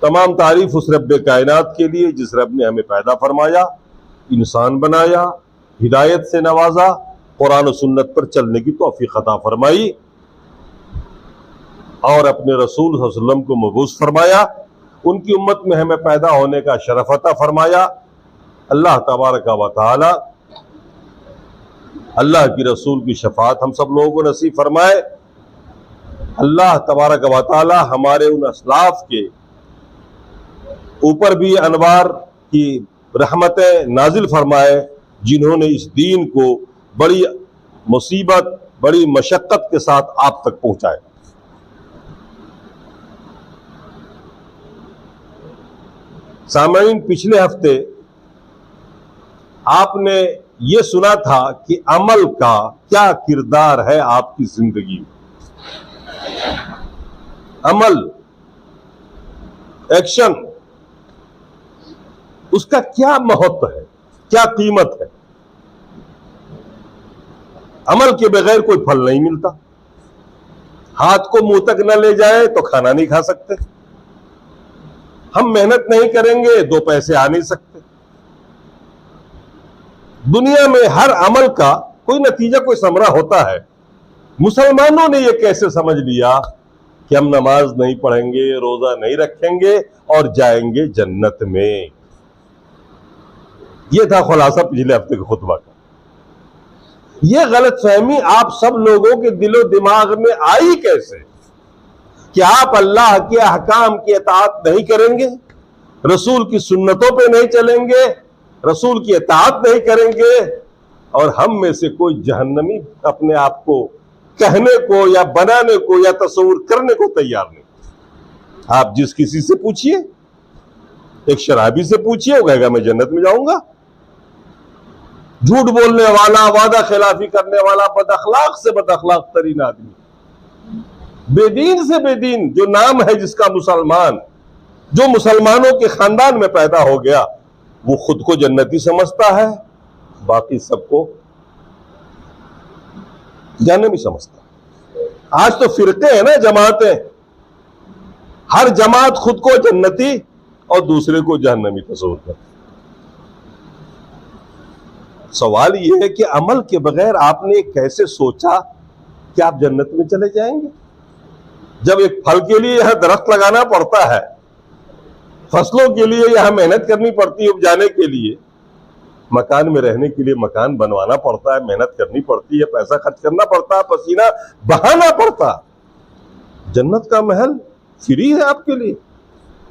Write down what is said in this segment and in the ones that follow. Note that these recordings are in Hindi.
तमाम तारीफ उस रब्बे कायनात के लिए जिस रब ने हमें पैदा फरमाया, इंसान बनाया, हिदायत से नवाजा, कुरान और सुन्नत पर चलने की तौफीक अता फरमाई और अपने रसूल सल्लल्लाहु अलैहि वसल्लम को मबूस फरमाया, उनकी उम्मत में हमें पैदा होने का शरफ अता फरमाया। अल्लाह तबारक व तआला अल्लाह की रसूल की शफाअत हम सब लोगों को नसीब फरमाए। अल्लाह तबारक व तआला हमारे उन असलाफ के ऊपर भी अनवार की रहमतें नाजिल फरमाए जिन्होंने इस दीन को बड़ी मुसीबत, बड़ी मशक्क़त के साथ आप तक पहुंचाए। सामईन, पिछले हफ्ते आपने ये सुना था कि अमल का क्या किरदार है आपकी जिंदगी में। अमल, एक्शन, उसका क्या महत्व है, क्या कीमत है। अमल के बगैर कोई फल नहीं मिलता। हाथ को मुंह तक न ले जाए तो खाना नहीं खा सकते। हम मेहनत नहीं करेंगे दो पैसे आ नहीं सकते। दुनिया में हर अमल का कोई नतीजा, कोई समरा होता है। मुसलमानों ने यह कैसे समझ लिया कि हम नमाज नहीं पढ़ेंगे, रोजा नहीं रखेंगे और जाएंगे जन्नत में। यह था खुलासा पिछले हफ्ते के खुतबा का। यह गलतफहमी आप सब लोगों के दिलो दिमाग में आई कैसे कि आप अल्लाह के अहकाम की इताअत नहीं करेंगे, रसूल की सुन्नतों पे नहीं चलेंगे, रसूल की इताअत नहीं करेंगे, और हम में से कोई जहन्नमी अपने आप को कहने को या बनाने को या तस्वुर करने को तैयार नहीं। आप जिस किसी से पूछिए, एक शराबी से पूछिए, वो कहेगा मैं जन्नत में जाऊंगा। झूठ बोलने वाला, वादा खिलाफी करने वाला, बदअखलाक से बदअखलाक तरीन आदमी, बेदीन से बेदीन, जो नाम है जिसका मुसलमान, जो मुसलमानों के खानदान में पैदा हो गया, वो खुद को जन्नती समझता है, बाकी सबको जहन्नमी समझता है। आज तो फिरके हैं ना, जमातें, हर जमात खुद को जन्नती और दूसरे को जहन्नमी तस्वीर करती। सवाल यह है कि अमल के बगैर आपने कैसे सोचा कि आप जन्नत में चले जाएंगे। जब एक फल के लिए यहां दरख्त लगाना पड़ता है, फसलों के लिए यहां मेहनत करनी पड़ती है, उपजाने के लिए, मकान में रहने के लिए मकान बनवाना पड़ता है, मेहनत करनी पड़ती है, पैसा खर्च करना पड़ता है, पसीना बहाना पड़ता है। जन्नत का महल फ्री है आपके लिए,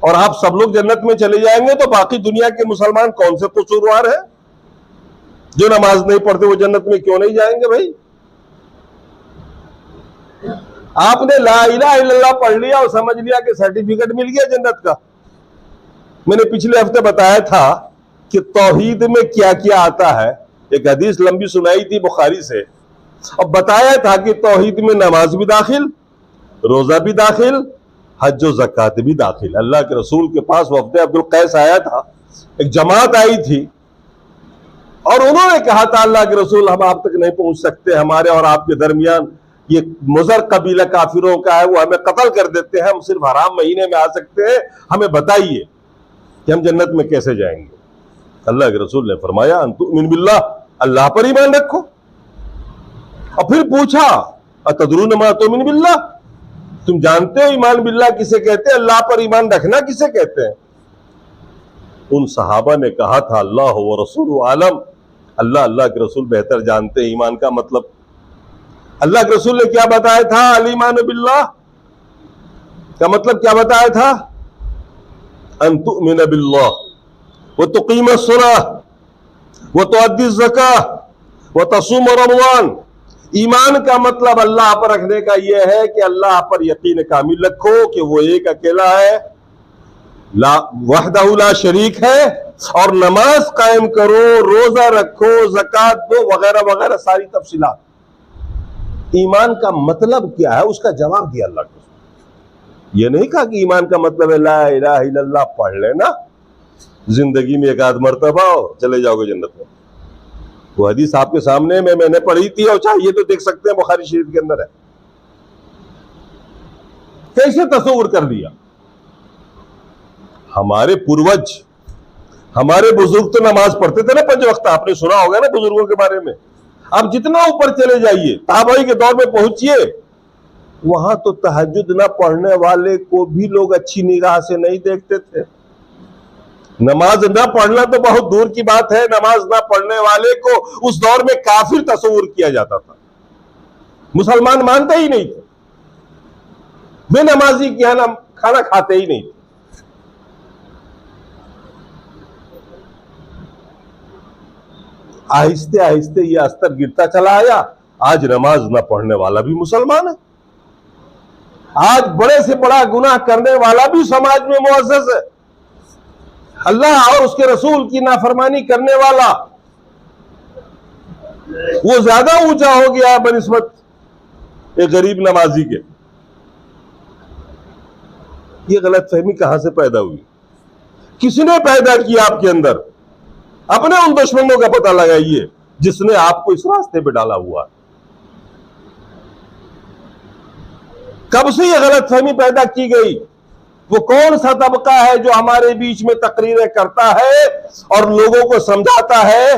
और आप सब लोग जन्नत में चले जाएंगे तो बाकी दुनिया के मुसलमान कौन से कसूरवार हैं? जो नमाज नहीं पढ़ते वो जन्नत में क्यों नहीं जाएंगे भाई? आपने ला इलाहा इल्लल्लाह पढ़ लिया और समझ लिया कि सर्टिफिकेट मिल गया जन्नत का। मैंने पिछले हफ्ते बताया था कि तौहीद में क्या क्या आता है। एक हदीस लंबी सुनाई थी बुखारी से, और बताया था कि तौहीद में नमाज भी दाखिल, रोजा भी दाखिल, हज और ज़कात भी दाखिल। अल्लाह के रसूल के पास वफ़द अब्दुल कैस आया था, एक जमात आई थी, और उन्होंने कहा था अल्लाह के रसूल हम आप तक नहीं पहुंच सकते, हमारे और आपके दरमियान ये मुज़र कबीला काफिरों का है, वो हमें कत्ल कर देते हैं, हम सिर्फ हराम महीने में आ सकते हैं, हमें बताइए कि हम जन्नत में कैसे जाएंगे। अल्लाह के रसूल ने फरमाया अंतुमिन बिल्लाह, अल्लाह पर ईमान रखो। और फिर पूछा अतदरून मा तुमिन बिल्लाह, तुम जानते हो ईमान बिल्लाह किसे कहते हैं, अल्लाह पर ईमान रखना किसे कहते हैं? उन सहाबा ने कहा था अल्लाह व रसूल आलम, अल्लाह अल्लाह के रसूल बेहतर जानते हैं ईमान का मतलब। अल्लाह के रसूल ने क्या बताया था? अल ईमान बिल्लाह का मतलब क्या बताया था? अन तुमिन बिल्लाह व तुकीम अस्सलाह व तुअद्दी ज़काह व तसूम रमज़ान। ईमान का मतलब अल्लाह पर रखने का यह है कि अल्लाह पर यकीन कामिल रखो कि वो एक अकेला है, वहदहु ला शरीक है, और नमाज कायम करो, रोजा रखो, ज़कात दो, वगैरह वगैरह सारी तफसीलात। ईमान का मतलब क्या है उसका जवाब दिया अल्लाह को। यह नहीं कहा कि ईमान का मतलब है ला इलाहा इल्लल्लाह पढ़ लेना, जिंदगी में एक आध मर्तबा और चले जाओगे जन्नत में। वो हदीस आपके सामने में मैंने पढ़ी थी, और चाहिए तो देख सकते हैं, बुखारी शरीफ के अंदर है। कैसे तस्वुर कर लिया? हमारे पूर्वज, हमारे बुजुर्ग तो नमाज पढ़ते थे ना 5 वक्त। आपने सुना होगा ना बुजुर्गों के बारे में। आप जितना ऊपर चले जाइए, ताबई के दौर में पहुंचिए, वहां तो तहज्जुद ना पढ़ने वाले को भी लोग अच्छी निगाह से नहीं देखते थे। नमाज ना पढ़ना तो बहुत दूर की बात है, नमाज ना पढ़ने वाले को उस दौर में काफिर तस्वुर किया जाता था। मुसलमान मानते ही नहीं थे, बेनमाजी के यहां खाना खाते ही नहीं थे। आहिस्ते आहिस्ते यह स्तर गिरता चला आया। आज नमाज ना पढ़ने वाला भी मुसलमान है। आज बड़े से बड़ा गुनाह करने वाला भी समाज में मुअज़्ज़ज़ है। अल्लाह और उसके रसूल की नाफरमानी करने वाला वो ज्यादा ऊंचा हो गया बनिस्बत एक गरीब नमाजी के। ये गलतफहमी कहां से पैदा हुई? किसने पैदा किया आपके अंदर? अपने उन दुश्मनों का पता लगाइए जिसने आपको इस रास्ते पे डाला हुआ। कब से यह गलतफहमी पैदा की गई? वो कौन सा तबका है जो हमारे बीच में तकरीरें करता है और लोगों को समझाता है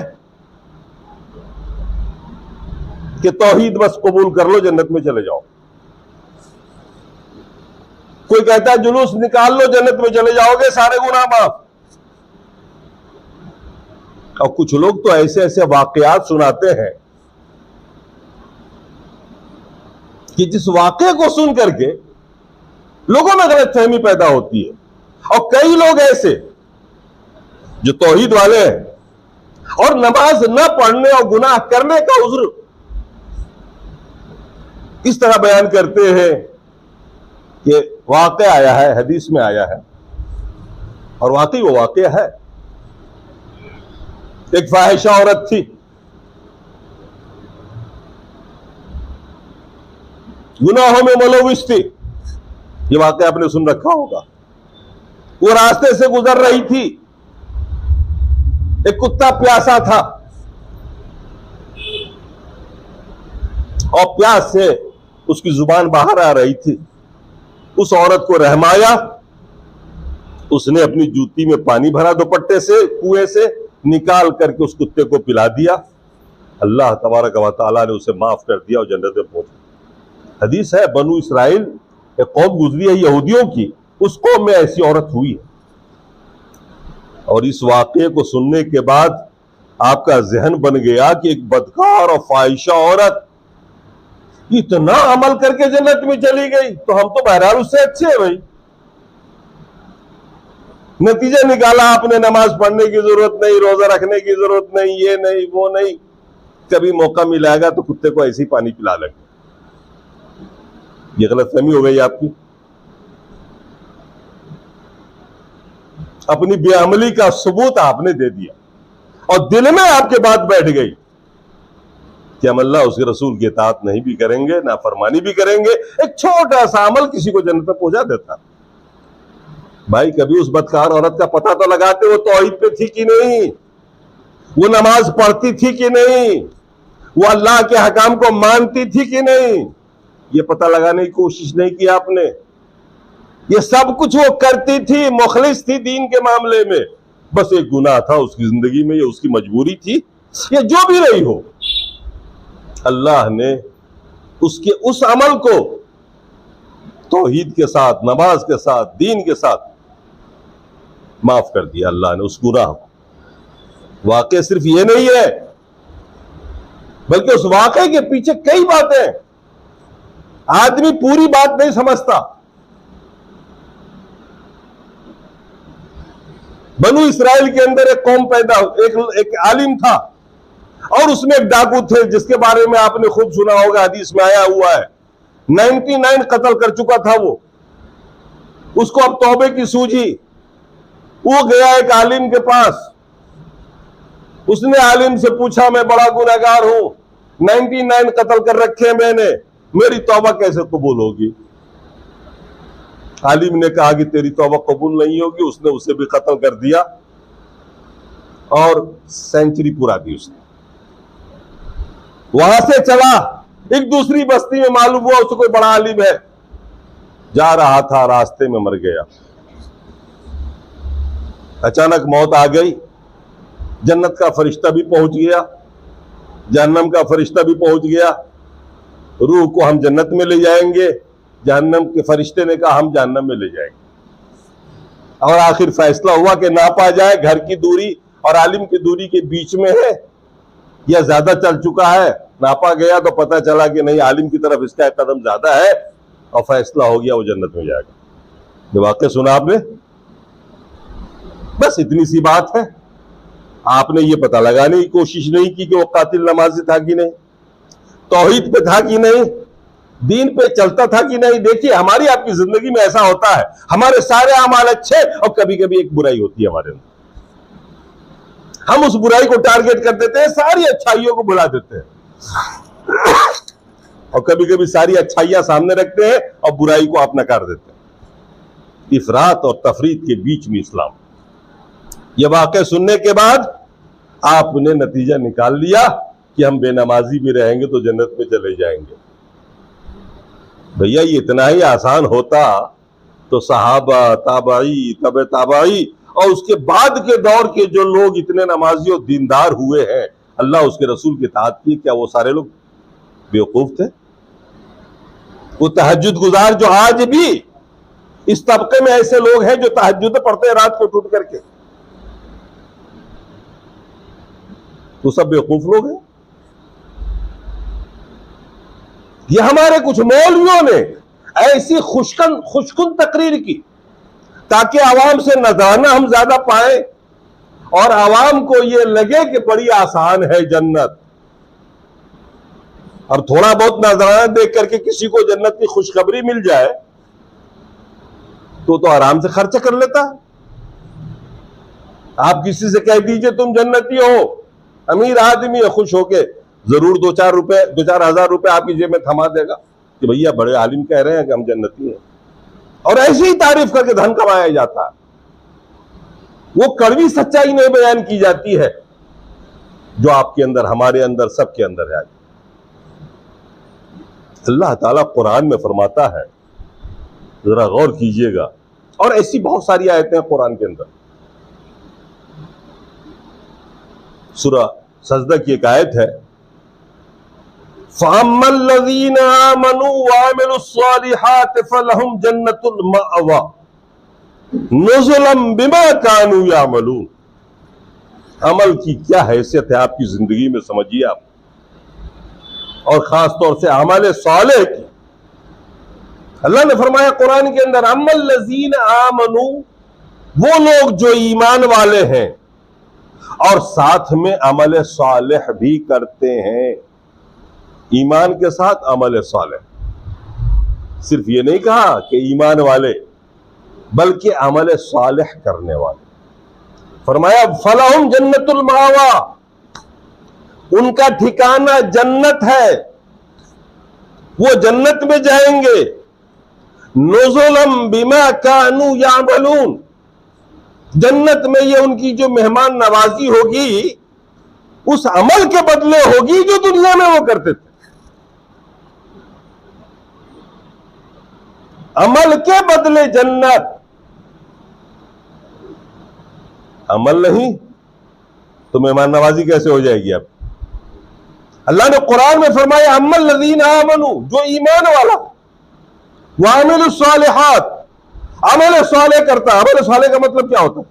कि तौहीद बस कबूल कर लो, जन्नत में चले जाओ। कोई कहता है जुलूस निकाल लो, जन्नत में चले जाओगे, सारे गुनाह माफ। और कुछ लोग तो ऐसे ऐसे वाकयात सुनाते हैं कि जिस वाकये को सुन करके लोगों में गलतफहमी पैदा होती है। और कई लोग ऐसे जो तौहीद वाले हैं और नमाज न पढ़ने और गुनाह करने का उज़्र इस तरह बयान करते हैं कि वाकया आया है, हदीस में आया है, और वाकई वो वाकया है। एक फाहिशा औरत थी, गुनाहों में मुलव्विस थी। ये वाकया आपने सुन रखा होगा। वो रास्ते से गुजर रही थी, एक कुत्ता प्यासा था और प्यास से उसकी जुबान बाहर आ रही थी। उस औरत को रहमाया, उसने अपनी जूती में पानी भरा, दुपट्टे से कुएं से निकाल करके उस कुत्ते को पिला दिया। अल्लाह तबारक व तआला ने उसे माफ कर दिया और जन्नत में पहुंचा। हदीस है, बनु इसराइल एक कौम गुजरी है यहूदियों की, उस कौम में ऐसी औरत हुई है। और इस वाकये को सुनने के बाद आपका जहन बन गया कि एक बदकार और फाहिशा औरत इतना अमल करके जन्नत में चली गई, तो हम तो बहरहाल उससे अच्छे हैं भाई। नतीजा निकाला आपने, नमाज पढ़ने की जरूरत नहीं, रोजा रखने की जरूरत नहीं, ये नहीं वो नहीं, कभी मौका मिलेगा तो कुत्ते को ऐसे ही पानी पिला लेंगे। ये गलतफहमी हो गई आपकी। अपनी बेअमली का सबूत आपने दे दिया और दिल में आपके बात बैठ गई कि हम अल्लाह उसके रसूल की इताअत नहीं भी करेंगे, नाफरमानी भी करेंगे। एक छोटा सा अमल किसी को जन्नत तक पहुंचा देता। भाई कभी उस बदकार औरत का पता तो लगाते, वो तौहीद पे थी कि नहीं, वो नमाज पढ़ती थी कि नहीं, वो अल्लाह के हकाम को मानती थी कि नहीं, ये पता लगाने की कोशिश नहीं की आपने। ये सब कुछ वो करती थी, मुखलिस थी दीन के मामले में, बस एक गुनाह था उसकी जिंदगी में, ये उसकी मजबूरी थी, ये जो भी रही हो, अल्लाह ने उसके उस अमल को तौहीद के साथ, नमाज के साथ, दीन के साथ माफ कर दिया अल्लाह ने उस गुनाह को। वाकई सिर्फ ये नहीं है, बल्कि उस वाकई के पीछे कई बातें। आदमी पूरी बात नहीं समझता। बनु इसराइल के अंदर एक कौम पैदा, एक आलिम था और उसमें एक डाकू थे जिसके बारे में आपने खूब सुना होगा, हदीस में आया हुआ है। 99 कत्ल कर चुका था वो। उसको अब तौबे की सूझी। वो गया एक आलिम के पास, उसने आलिम से पूछा, मैं बड़ा गुनहगार हूं, 99 कत्ल कर रखे मैंने, मेरी तौबा कैसे कबूल होगी? आलिम ने कहा कि तेरी तौबा कबूल नहीं होगी। उसने उसे भी कत्ल कर दिया और सेंचुरी पूरा दी उसने। वहां से चला एक दूसरी बस्ती में, मालूम हुआ उसको कोई बड़ा आलिम है, जा रहा था, रास्ते में मर गया। अचानक मौत आ गई, जन्नत का फरिश्ता भी पहुंच गया, जहन्नम का फरिश्ता भी पहुंच गया। रूह को हम जन्नत में ले जाएंगे, जहन्नम के फरिश्ते ने कहा हम जहन्नम में ले जाएंगे। और आखिर फैसला हुआ कि नापा जाए, घर की दूरी और आलिम की दूरी के बीच में है या ज्यादा चल चुका है। नापा गया तो पता चला कि नहीं, आलिम की तरफ इसका एक कदम ज्यादा है, और फैसला हो गया वो जन्नत में जाएगा। ये वाकया सुना आपने? बस इतनी सी बात है। आपने ये पता लगाने की कोशिश नहीं की कि वो कातिल नमाजी था कि नहीं, तौहीद पे था कि नहीं, दीन पे चलता था कि नहीं। देखिए, हमारी आपकी जिंदगी में ऐसा होता है, हमारे सारे अमाल अच्छे और कभी कभी एक बुराई होती है हमारे अंदर। हम उस बुराई को टारगेट कर देते हैं, सारी अच्छाइयों को भुला देते हैं, और कभी कभी सारी अच्छाइयां सामने रखते हैं और बुराई को आप नकार देते हैं। इफरात और तफरीत के बीच में इस्लाम। यह वाक़या सुनने के बाद आपने नतीजा निकाल लिया कि हम बेनमाजी भी रहेंगे तो जन्नत में चले जाएंगे। भैया, ये इतना ही आसान होता तो सहाबा, ताबाई, तबे ताबाई और उसके बाद के दौर के जो लोग इतने नमाजी और दीनदार हुए हैं, अल्लाह उसके रसूल की इताअत की, क्या वो सारे लोग बेवकूफ थे? वो तहज्जुद गुजार जो आज भी इस तबके में ऐसे लोग हैं जो तहज्जुद पढ़ते हैं रात को टूट करके, तो सब बेवकूफ लोग हैं। ये हमारे कुछ मौलवियों ने ऐसी खुशकुन तकरीर की ताकि आवाम से नजराना हम ज्यादा पाए और आवाम को ये लगे कि बड़ी आसान है जन्नत। और थोड़ा बहुत नजराना देख करके किसी को जन्नत की खुशखबरी मिल जाए तो आराम से खर्चा कर लेता। आप किसी से कह दीजिए तुम जन्नती हो, अमीर आदमी है, खुश होके जरूर 2-4 हजार रुपए आपकी जेब में थमा देगा कि भैया बड़े आलिम कह रहे हैं कि हम जन्नती हैं, और ऐसी ही तारीफ करके धन कमाया जाता है। वो कड़वी सच्चाई नहीं बयान की जाती है जो आपके अंदर, हमारे अंदर, सबके अंदर है। अल्लाह ताला कुरान में फरमाता है, जरा गौर कीजिएगा, और ऐसी बहुत सारी आयतें हैं कुरान के अंदर। सूरह सजदा की एक आयत है, फ़अम्मल्लज़ीना आमनू वअमिलुस्सालिहाति फ़लहुम जन्नतुल मअवा नुज़ुलन बिमा कानू यामलून। अमल की क्या हैसियत है आपकी जिंदगी में, समझिए आप, और खास तौर से अमल सालेह की। अल्लाह ने फरमाया कुरान के अंदर, अम्मल्लज़ीना आमनू, वो लोग जो ईमान वाले हैं और साथ में अमल सालेह भी करते हैं। ईमान के साथ अमल सालेह, सिर्फ ये नहीं कहा कि ईमान वाले, बल्कि अमल सालेह करने वाले। फरमाया फलहुम जन्नतुल मावा, उनका ठिकाना जन्नत है, वो जन्नत में जाएंगे। नुज़ुलन बिमा कानू यामलून, जन्नत में ये उनकी जो मेहमान नवाजी होगी उस अमल के बदले होगी जो दुनिया में वो करते थे। अमल के बदले जन्नत, अमल नहीं तो मेहमान नवाजी कैसे हो जाएगी? आप अल्लाह ने कुरान में फरमाया अम्मल्लज़ीना आमनू, जो ईमान वाला, वअमिलुस्सालिहात, अमल सालेह करता। अमल सालेह का मतलब क्या होता है?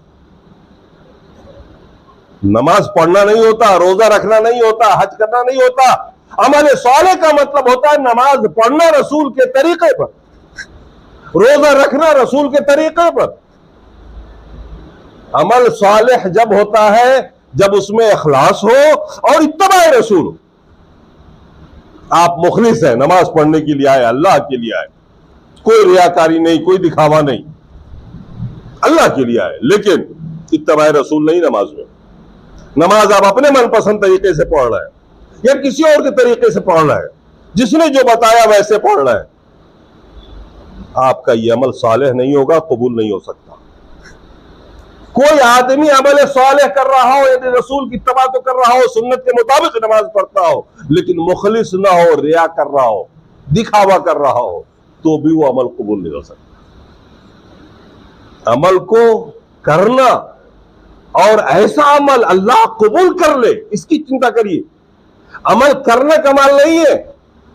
नमाज पढ़ना नहीं होता, रोजा रखना नहीं होता, हज करना नहीं होता। अमल सालेह का मतलब होता है नमाज पढ़ना रसूल के तरीके पर, रोजा रखना रसूल के तरीके पर। अमल सालेह जब होता है जब उसमें इखलास हो और इत्तबाए रसूल। आप मुखलिस हैं, नमाज पढ़ने के लिए आए, अल्लाह के लिए आए, कोई रियाकारी नहीं, कोई दिखावा नहीं, अल्लाह के लिए आए, लेकिन इत्तबाए रसूल नहीं। नमाज में, नमाज आप अपने मनपसंद तरीके से पढ़ रहे हैं या किसी और के तरीके से पढ़ रहे हैं, जिसने जो बताया वैसे पढ़ रहे हैं, आपका यह अमल सालेह नहीं होगा, कबूल नहीं हो सकता। कोई आदमी अमल सालेह कर रहा हो, यदि रसूल की इत्तबा तो कर रहा हो, सुन्नत के मुताबिक नमाज पढ़ता हो, लेकिन मुखलिस ना हो, रिया कर रहा हो, दिखावा कर रहा हो, तो भी वो अमल कबूल नहीं हो सकता। अमल को करना और ऐसा अमल अल्लाह कबूल कर ले, इसकी चिंता करिए। अमल करना कमाल नहीं है,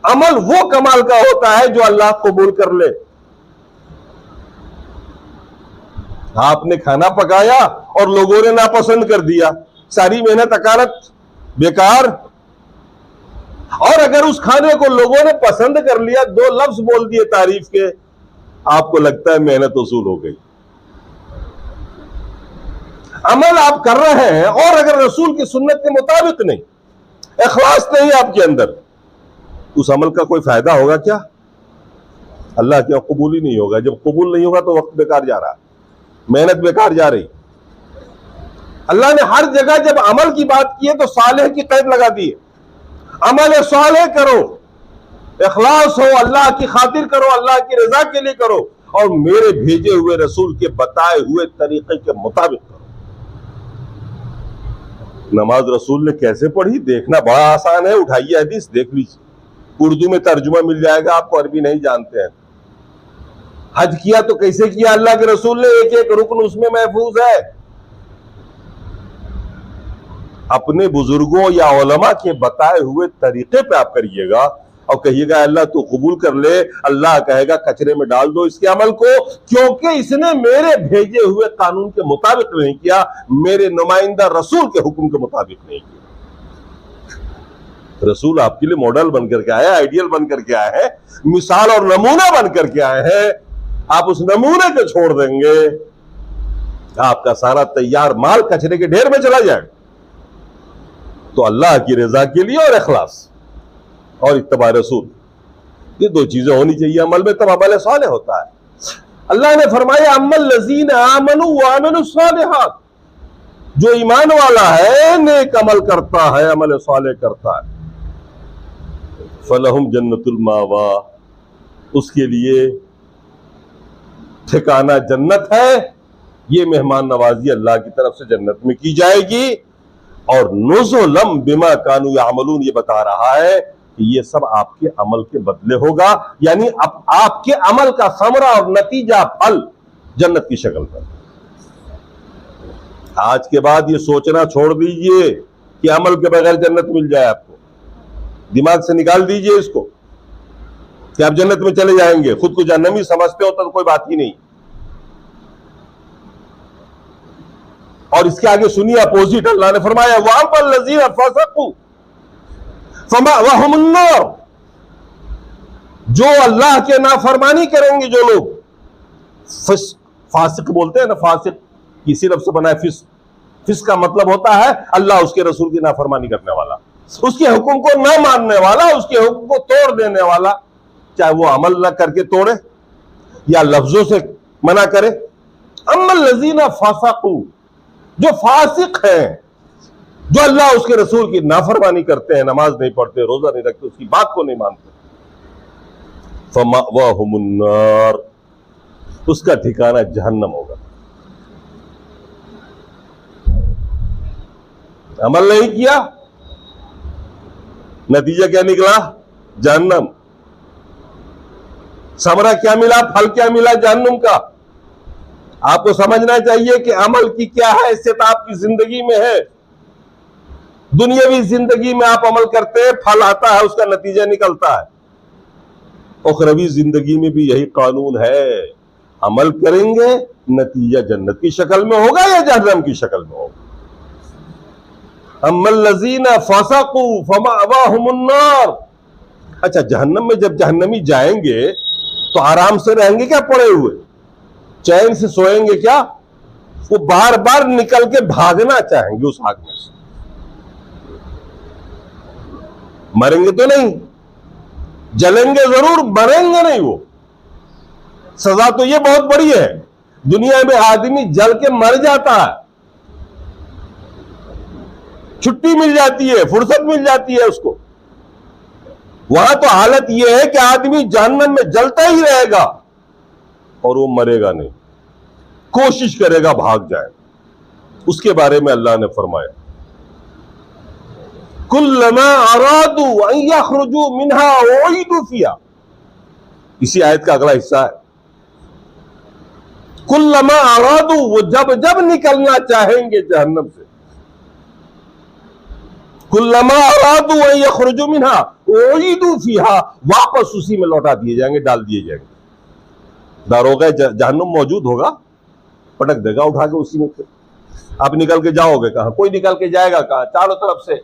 अमल वो कमाल का होता है जो अल्लाह कबूल कर ले। आपने खाना पकाया और लोगों ने नापसंद कर दिया, सारी मेहनत अकारत बेकार। और अगर उस खाने को लोगों ने पसंद कर लिया, दो लफ्ज बोल दिए तारीफ के, आपको लगता है मेहनत वसूल हो गई। अमल आप कर रहे हैं और अगर रसूल की सुन्नत के मुताबिक नहीं, इखलास नहीं आपके अंदर, उस अमल का कोई फायदा होगा क्या? अल्लाह के कबूल ही नहीं होगा। जब कबूल नहीं होगा तो वक्त बेकार जा रहा, मेहनत बेकार जा रही। अल्लाह ने हर जगह जब अमल की बात की है तो सालेह की कैद लगा दी है। अमल सालेह करो, इखलास हो, अल्लाह की खातिर करो, अल्लाह की रजा के लिए करो और मेरे भेजे हुए रसूल के बताए हुए तरीके के मुताबिक करो। नमाज रसूल ने कैसे पढ़ी देखना बड़ा आसान है, उठाइए हदीस देख लीजिए, उर्दू में तर्जुमा मिल जाएगा आपको, अरबी नहीं जानते हैं। हज किया तो कैसे किया अल्लाह के रसूल ने, एक एक रुकन उसमें महफूज है। अपने बुजुर्गों या उलमा के बताए हुए तरीके पे आप करिएगा और कहिएगा अल्लाह तू कबूल कर ले, अल्लाह कहेगा कचरे में डाल दो इसके अमल को, क्योंकि इसने मेरे भेजे हुए कानून के मुताबिक नहीं किया, मेरे नुमाइंदा रसूल के हुक्म के मुताबिक नहीं किया। रसूल आपके लिए मॉडल बनकर के आए, आइडियल बनकर के आए हैं, मिसाल और नमूना बनकर के आए हैं। आप उस नमूने को छोड़ देंगे, आपका सारा तैयार माल कचरे के ढेर में चला जाएगा। तो अल्लाह की रजा के लिए और इखलास और इत्तबा रसूल, ये दो चीजें होनी चाहिए अमल में, तब अमल सालेह होता है। अल्लाह ने फरमाया अम्मल लज़ीना आमनू व अमिलुस सालिहात, जो ईमान वाला है, नेक अमल करता है, अमल सालेह करता है, फलहुम जन्नतुल मावा, उसके लिए ठिकाना जन्नत है। ये मेहमान नवाजी अल्लाह की तरफ से जन्नत में की जाएगी। और नुज़ुलम बिमा कानू यामलून, ये बता रहा है कि ये सब आपके अमल के बदले होगा, यानी अब आपके अमल का समरा और नतीजा फल जन्नत की शक्ल पर। आज के बाद ये सोचना छोड़ दीजिए कि अमल के बगैर जन्नत मिल जाए आपको, दिमाग से निकाल दीजिए इसको कि आप जन्नत में चले जाएंगे। खुद को जहन्नमी समझते हो तो कोई बात ही नहीं। और इसके आगे सुनिए अपोजिट, अल्लाह ने फरमाया वाअमल लज़ीना फसक़ू फमअवाहुमुन नार, जो अल्लाह के नाफरमानी करेंगे, जो लोग फासिक बोलते हैं ना, फासिक किसी लफ्ज़ से बना है फिस्क। फिस्क का मतलब होता है अल्लाह उसके रसूल की नाफरमानी करने वाला, उसके हुक्म को न मानने वाला, उसके हुक्म को तोड़ देने वाला, चाहे वो अमल न करके तोड़े या लफ्जों से मना करे। अम्मल लज़ीना फसक़ू, जो फासिक हैं, जो अल्लाह उसके रसूल की नाफरमानी करते हैं, नमाज नहीं पढ़ते, रोजा नहीं रखते, उसकी बात को नहीं मानते, फमअवाहुमुन नार, उसका ठिकाना जहन्नम होगा। अमल नहीं किया, नतीजा क्या निकला? जहन्नम। समरा क्या मिला, फल क्या मिला? जहन्नम का। आपको समझना चाहिए कि अमल की क्या है हैसियत आपकी जिंदगी में है। दुनियावी जिंदगी में आप अमल करते हैं, फल आता है, उसका नतीजा निकलता है। उखरवी जिंदगी में भी यही कानून है, अमल करेंगे, नतीजा जन्नत की शक्ल में होगा या जहन्नम की शक्ल में होगा। अम्मल लज़ीना फसक़ू फमअवाहुमुन नार। अच्छा, जहन्नम में जब जहन्नमी जाएंगे तो आराम से रहेंगे क्या पड़े हुए? चैन से सोएंगे क्या? वो बार बार निकल के भागना चाहेंगे उस आग में से। मरेंगे तो नहीं, जलेंगे जरूर, मरेंगे नहीं। वो सजा तो ये बहुत बड़ी है। दुनिया में आदमी जल के मर जाता है, छुट्टी मिल जाती है, फुर्सत मिल जाती है उसको। वहां तो हालत यह है कि आदमी जहन्नम में जलता ही रहेगा और वो मरेगा नहीं, कोशिश करेगा भाग जाए। उसके बारे में अल्लाह ने फरमाया कुल्लमा अरादू अन यखरुजू मिन्हा उईदू फिहा। इसी आयत का अगला हिस्सा है, कुल्लमा अरादू, वो जब जब निकलना चाहेंगे जहन्नम से, कुल्लमा अरादू अन यखरुजू मिन्हा उईदू फीहा, वापस उसी में लौटा दिए जाएंगे, डाल दिए जाएंगे। दारोगा जहन्नुम मौजूद होगा, पटक देगा उठा के उसी में। फिर आप निकल के जाओगे कहां? कोई निकल के जाएगा कहां? चारों तरफ से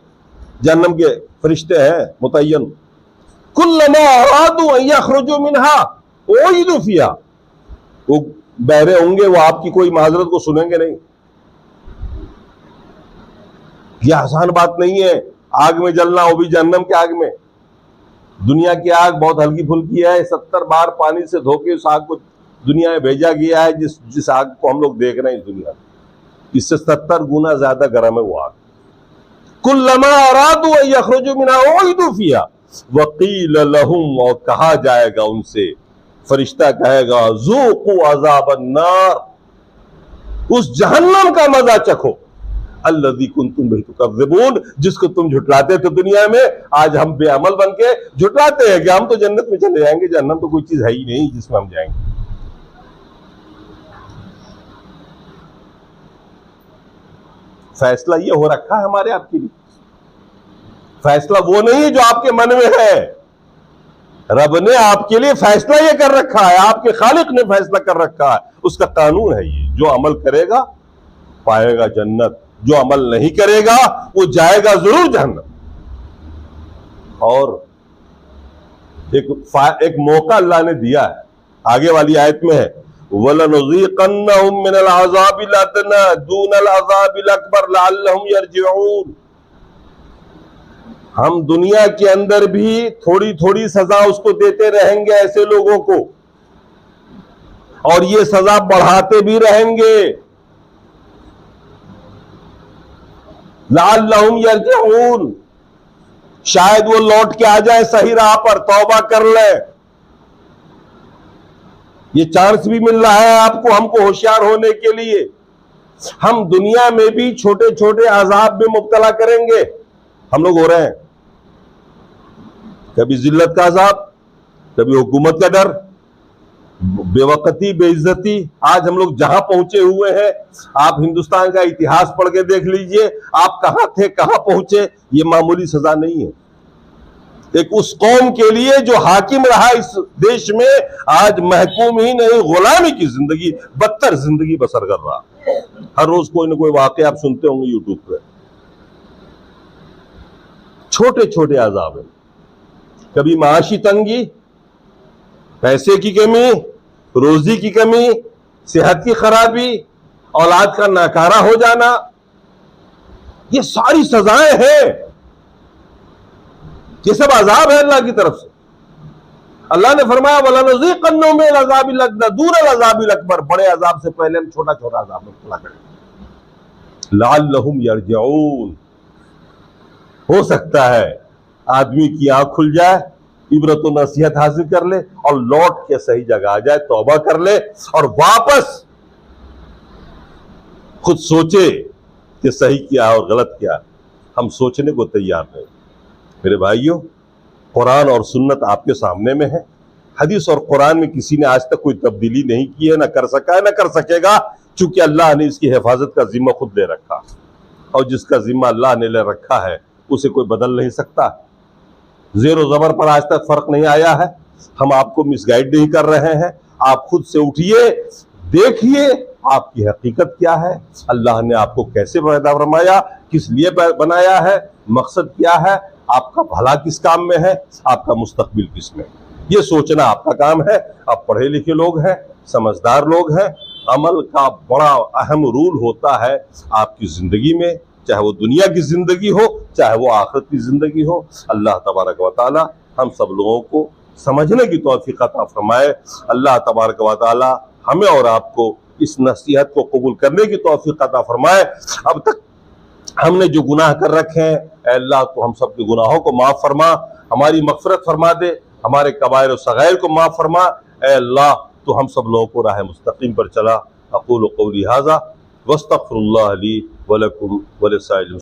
जहन्नम के फरिश्ते हैं मुतय्यन। कुल्लमा अरादू अन यखरुजू मिन्हा उईदू फीहा, वो बहरे होंगे, वो आपकी कोई माजरत को सुनेंगे नहीं। यह आसान बात नहीं है आग में जलना, वो भी जहन्नम के आग में। दुनिया की आग बहुत हल्की फुल्की है, 70 बार पानी से धो के उस आग को दुनिया में भेजा गया है। जिस आग को हम लोग देख रहे हैं इस दुनिया में, इससे 70 गुना ज्यादा गर्म है वो आग। कुल्लमा अरादू अन यखरुजू मिन्हा उईदू फीहा वक़ील लहुम, और कहा जाएगा उनसे, फरिश्ता कहेगा ज़ूक़ू अज़ाबन नार, उस जहन्नम का मजा चखो, अल्लज़ी कुंतुम बिही तुकज़्ज़िबून, जिसको तुम झुटलाते थे दुनिया में। आज हम बेअमल बन के झुटलाते हैं कि हम तो जन्नत में चले जाएंगे, जहन्नम तो कोई चीज है ही नहीं जिसमें हम जाएंगे। फैसला ये हो रखा है हमारे आपके लिए, फैसला वो नहीं है जो आपके मन में है, रब ने आपके लिए फैसला ये कर रखा है, आपके खालिक ने फैसला कर रखा है, उसका कानून है ये। जो अमल करेगा पाएगा जन्नत, जो अमल नहीं करेगा वो जाएगा जरूर जहन्नम। और एक मौका अल्लाह ने दिया है, आगे वाली आयत में है, वलनुज़ीक़न्नहुम मिनल अज़ाबिल अदना दूनल अज़ाबिल अकबर लअल्लहुम यरजिऊन, हम दुनिया के अंदर भी थोड़ी थोड़ी सजा उसको देते रहेंगे ऐसे लोगों को, और ये सजा बढ़ाते भी रहेंगे। लअल्लहुम यरजिऊन, शायद वो लौट के आ जाए सही राह पर, तौबा कर ले। ये चांस भी मिल रहा है आपको, हमको होशियार होने के लिए। हम दुनिया में भी छोटे छोटे अजाब में मुब्तला करेंगे, हम लोग हो रहे हैं। कभी जिल्लत का अजाब, कभी हुकूमत का डर, बेवकती, बेइज्जती। आज हम लोग जहां पहुंचे हुए हैं, आप हिंदुस्तान का इतिहास पढ़ के देख लीजिए, आप कहां थे, कहां पहुंचे। ये मामूली सजा नहीं है। एक उस कौम के लिए जो हाकिम रहा इस देश में, आज महकूम ही नहीं, गुलामी की जिंदगी, बदतर जिंदगी बसर कर रहा। हर रोज कोई ना कोई वाकया आप सुनते होंगे यूट्यूब पे। छोटे छोटे अजाब हैं, कभी माशी तंगी, पैसे की कमी, रोजी की कमी, सेहत की खराबी, औलाद का नाकारा हो जाना, ये सारी सजाएं हैं, ये सब अजाब है अल्लाह की तरफ से। अल्लाह ने फरमाया वलनुज़ीक़न्नहुम मिनल अज़ाबिल अदना दूनल अज़ाबिल अकबर, बड़े अजाब से पहले हम छोटा छोटा अजाब में मुब्तला करेंगे। लअल्लहुम यरजिऊन, हो सकता है आदमी की आंख खुल जाए, इबरत और नसीहत हासिल कर ले और लौट के सही जगह आ जाए, तौबा कर ले और वापस खुद सोचे कि सही क्या और गलत क्या। हम सोचने को तैयार नहीं। मेरे भाइयों, कुरान और सुन्नत आपके सामने में है। हदीस और कुरान में किसी ने आज तक कोई तब्दीली नहीं की है, ना कर सका है, ना कर सकेगा, चूंकि अल्लाह ने इसकी हिफाजत का जिम्मा खुद ले रखा, और जिसका जिम्मा अल्लाह ने ले रखा है उसे कोई बदल नहीं सकता। ज़ेर और ज़बर पर आज तक फर्क नहीं आया है। हम आपको मिसगाइड नहीं कर रहे हैं। आप खुद से उठिए, देखिए आपकी हकीकत क्या है, अल्लाह ने आपको कैसे पैदा फरमाया, किस लिए बनाया है, मकसद क्या है, आपका भला किस काम में है, आपका मुस्तकबिल किस में। ये सोचना आपका काम है। आप पढ़े लिखे लोग हैं, समझदार लोग हैं। अमल का बड़ा अहम रूल होता है आपकी जिंदगी में, चाहे वो दुनिया की जिंदगी हो, चाहे वो आखिरत की जिंदगी हो। अल्लाह तबारक व तआला हम सब लोगों को समझने की तौफीक अता फरमाए। अल्लाह तबारक व तआला हमें और आपको इस नसीहत को कबूल करने की तौफीक अता फरमाए। अब तक हमने जो गुनाह कर रखे हैं, ऐ अल्लाह तो हम सब के गुनाहों को माफ़ फरमा, हमारी मग़फ़िरत फरमा दे, हमारे कबायर और सग़ाइर को माफ़ फरमा। ऐ अल्लाह तो हम सब लोगों को राह मुस्तक़ीम पर चला। अक़ूलु क़ौली हाज़ा वस्तग़फ़िरुल्लाह ली व लकुम व लिसाइरिल